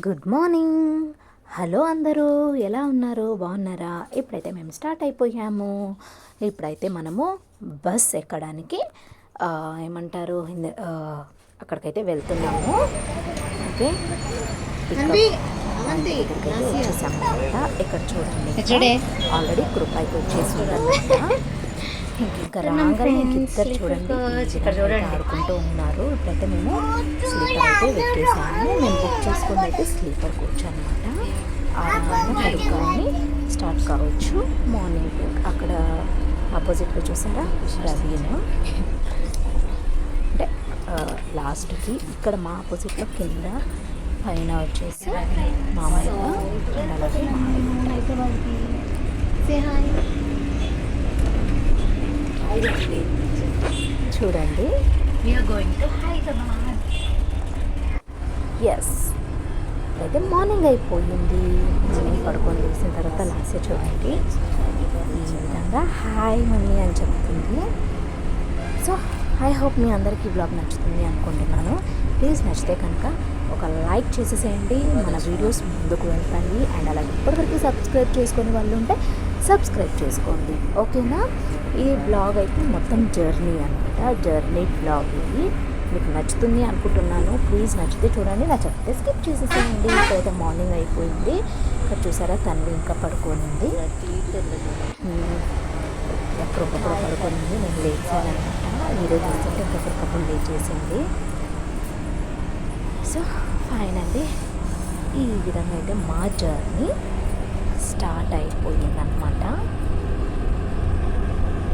Good morning. Hello అందరూ, ఎలా ఉన్నారు? బాగున్నారా? ఇప్పుడైతే మేము స్టార్ట్ అయిపోయాము. ఇప్పుడైతే మనము బస్ ఎక్కడానికి ఏమంటారు అక్కడికైతే వెళ్తున్నాము. ఓకే, వచ్చేసాము అనమాట. ఇక్కడ చూడండి, ఆల్రెడీ కృప అయితే వచ్చేసి ఉందన్నమాట. ఇంకా రాగానే ఇద్దరు చూడండి ఇక్కడ చూడండి ఆడుకుంటూ ఉన్నారు. ఇప్పుడైతే మేము స్లీపర్ అయితే వెక్కేసాము. మేము బుక్ చేసుకుని అయితే స్లీపర్ కోచ్ అనమాట. పడుకొని స్టార్ట్ కావచ్చు మార్నింగ్. అక్కడ ఆపోజిట్లో చూసారా రవీను, అంటే లాస్ట్కి ఇక్కడ మా ఆపోజిట్లో కింద పైన వచ్చేసి మామయ్య అలాగే చూడండి. ఎస్, అయితే మార్నింగ్ అయిపోయింది. మార్నింగ్ పడుకొని వేసిన తర్వాత లాస్ట్ చూడండి ఈ విధంగా హాయ్ మమ్మీ అని చెప్తుంది. సో ఐ హోప్ మీ అందరికీ బ్లాగ్ నచ్చుతుంది అనుకుంటున్నాను. ప్లీజ్ నచ్చితే కనుక ఒక లైక్ చేసేసేయండి, మన వీడియోస్ ముందుకు వెళ్తాయి. అండ్ అలాగే ఇప్పటివరకు సబ్స్క్రైబ్ చేసుకునే వాళ్ళు ఉంటే సబ్స్క్రైబ్ చేసుకోండి, ఓకేనా? ఈ బ్లాగ్ అయితే మొత్తం జర్నీ అనమాట, జర్నీ బ్లాగ్. ఇది మీకు నచ్చుతుంది అనుకుంటున్నాను. ప్లీజ్ నచ్చితే చూడండి, నచ్చితే స్కిప్ చేసేసేయండి. ఇప్పుడైతే మార్నింగ్ అయిపోయింది. ఇక్కడ చూసారా తను ఇంకా పడుకోనింది, ఎక్కడొక్క కూడా పడుకోనింది. నేను లేచానమాట. వీడియో చూస్తుంటే ఇంకొకరికప్పుడు లేట్ చేసింది. సో ఫైన్ అండి, ఈ విధంగా అయితే మా జర్నీ స్టార్ట్ అయిపోయిందనమాట.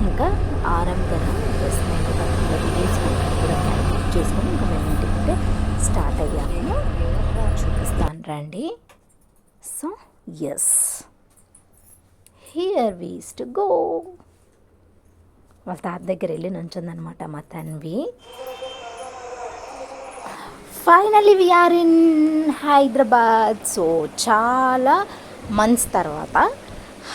ఇంకా ఆరం కదా డ్రెస్ కూడా బుక్ చేసుకొని ఇంకా మేము ఇంటికి అయితే స్టార్ట్ అయ్యాము. చూపిస్తాను రండి. So yes, here we is to go. వాళ్ళ తాత దగ్గర వెళ్ళి నుంచుందనమాట మా Tanvi. Finally we are in Hyderabad. So చాలా మంత్స్ తర్వాత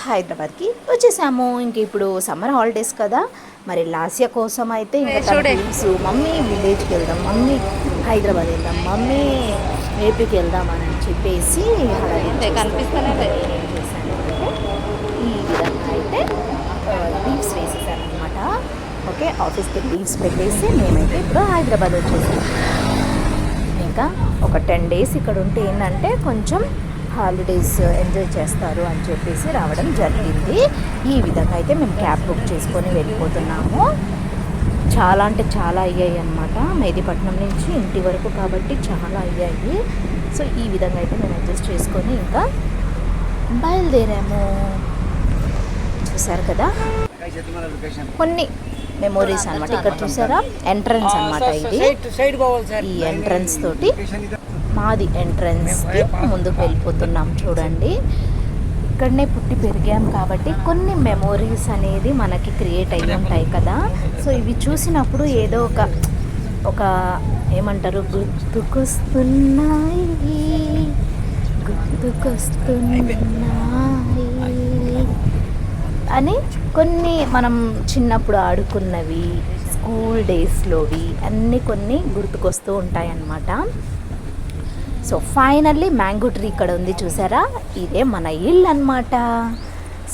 హైదరాబాద్కి వచ్చేసాము. ఇంక ఇప్పుడు సమ్మర్ హాలిడేస్ కదా, మరి లాస్య కోసం అయితే ఇంకా మమ్మీ విలేజ్కి వెళ్దాం, మమ్మీ హైదరాబాద్ వెళ్దాం, మమ్మీ ఏపీకి వెళ్దాం అని చెప్పేసి కనిపిస్తాను. ఈ విధంగా అయితే లీవ్స్ వేసేసాను అనమాట. ఓకే, ఆఫీస్కి లీవ్స్ పెట్టేసి మేమైతే ఇప్పుడు హైదరాబాద్ వచ్చేసాము. ఇంకా ఒక 10 days ఇక్కడ ఉంటే ఏంటంటే కొంచెం హాలిడేస్ ఎంజాయ్ చేస్తారు అని చెప్పేసి రావడం జరిగింది. ఈ విధంగా అయితే మేము క్యాబ్ బుక్ చేసుకొని వెళ్ళిపోతున్నాము. చాలా అంటే చాలా అయ్యాయి అన్నమాట, మెహదీపట్నం నుంచి ఇంటి వరకు కాబట్టి చాలా అయ్యాయి. సో ఈ విధంగా అయితే మేము అడ్జస్ట్ చేసుకొని ఇంకా బయలుదేరాము. చూసారు కదా కొన్ని మెమోరీస్ అనమాట. ఇక్కడ చూసారా ఎంట్రన్స్ అనమాట, ఇది ఈ ఎంట్రన్స్ తోటి మాది ఎంట్రన్స్కి ముందుకు వెళ్ళిపోతున్నాం. చూడండి, ఇక్కడనే పుట్టి పెరిగాం కాబట్టి కొన్ని మెమోరీస్ అనేది మనకి క్రియేట్ అయి ఉంటాయి కదా. సో ఇవి చూసినప్పుడు ఏదో ఒక ఏమంటారు గుర్తుకొస్తున్నాయి అని కొన్ని మనం చిన్నప్పుడు ఆడుకున్నవి, స్కూల్ డేస్లోవి అన్నీ కొన్ని గుర్తుకొస్తూ ఉంటాయి అన్నమాట. సో ఫైనల్లీ మ్యాంగో ట్రీ ఇక్కడ ఉంది చూసారా, ఇదే మన ఇల్లు అనమాట.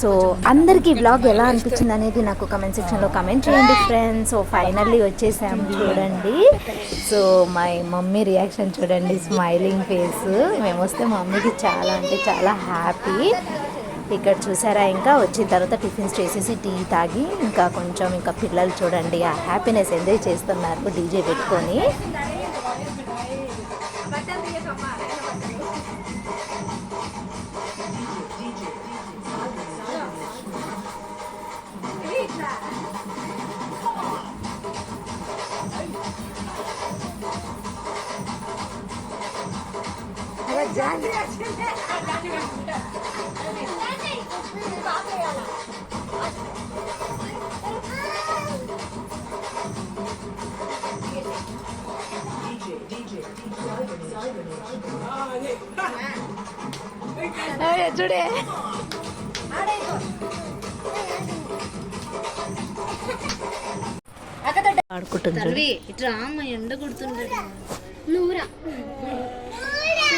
సో అందరికీ బ్లాగ్ ఎలా అనిపించింది అనేది నాకు కమెంట్ సెక్షన్లో కమెంట్ చేయండి ఫ్రెండ్స్. సో ఫైనల్లీ వచ్చేసాము చూడండి. సో మై మమ్మీ రియాక్షన్ చూడండి, స్మైలింగ్ ఫేస్. మేము వస్తే మమ్మీకి చాలా అంటే చాలా హ్యాపీ. ఇక్కడ చూసారా, ఇంకా వచ్చిన తర్వాత టిఫిన్స్ చేసేసి టీ తాగి ఇంకా కొంచెం ఇంకా పిల్లలు చూడండి ఆ హ్యాపీనెస్ ఎంజాయ్ చేస్తున్నారు డీజే పెట్టుకొని. చూడే ఆడుకుంటుంది. ఇట్లా ఎండ కొడుతుండే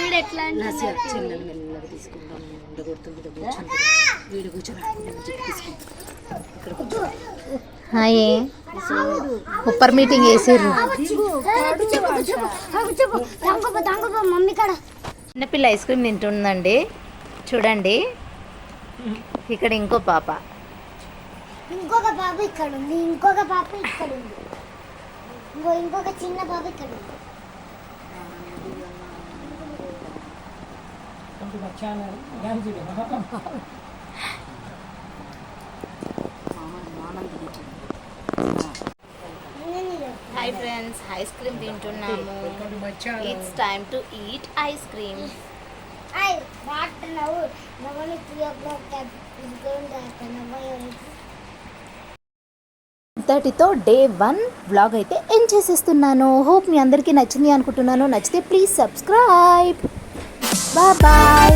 చిన్నలు మెల్లగా తీసుకుందాం ఉండగొడుతుంది కూర్చొని వీడు కూర్చొని ఇక్కడ కూర్చో హాయ్ ఉప్పర్ మీటింగ్ వేసిర్రు చిన్నపిల్ల ఐస్ క్రీమ్ తింటుందండి చూడండి. ఇక్కడ ఇంకో పాప, ఇంకొక పాప ఇక్కడ ఉంది, ఇంకొక పాప ఇక్కడ ఉంది, ఇంకొక చిన్న పాప ఇక్కడ ఉంది. హాయ్ ఫ్రెండ్స్, ఐస్ క్రీమ్ తింటున్నాము. It's time to eat ice cream. ఇంతటితో డే 1 వ్లాగ్ అయితే ఎండ్ చేసేస్తున్నాను. హోప్ మీ అందరికీ నచ్చింది అనుకుంటున్నాను. నచ్చితే ప్లీజ్ సబ్స్క్రైబ్. బాయ్.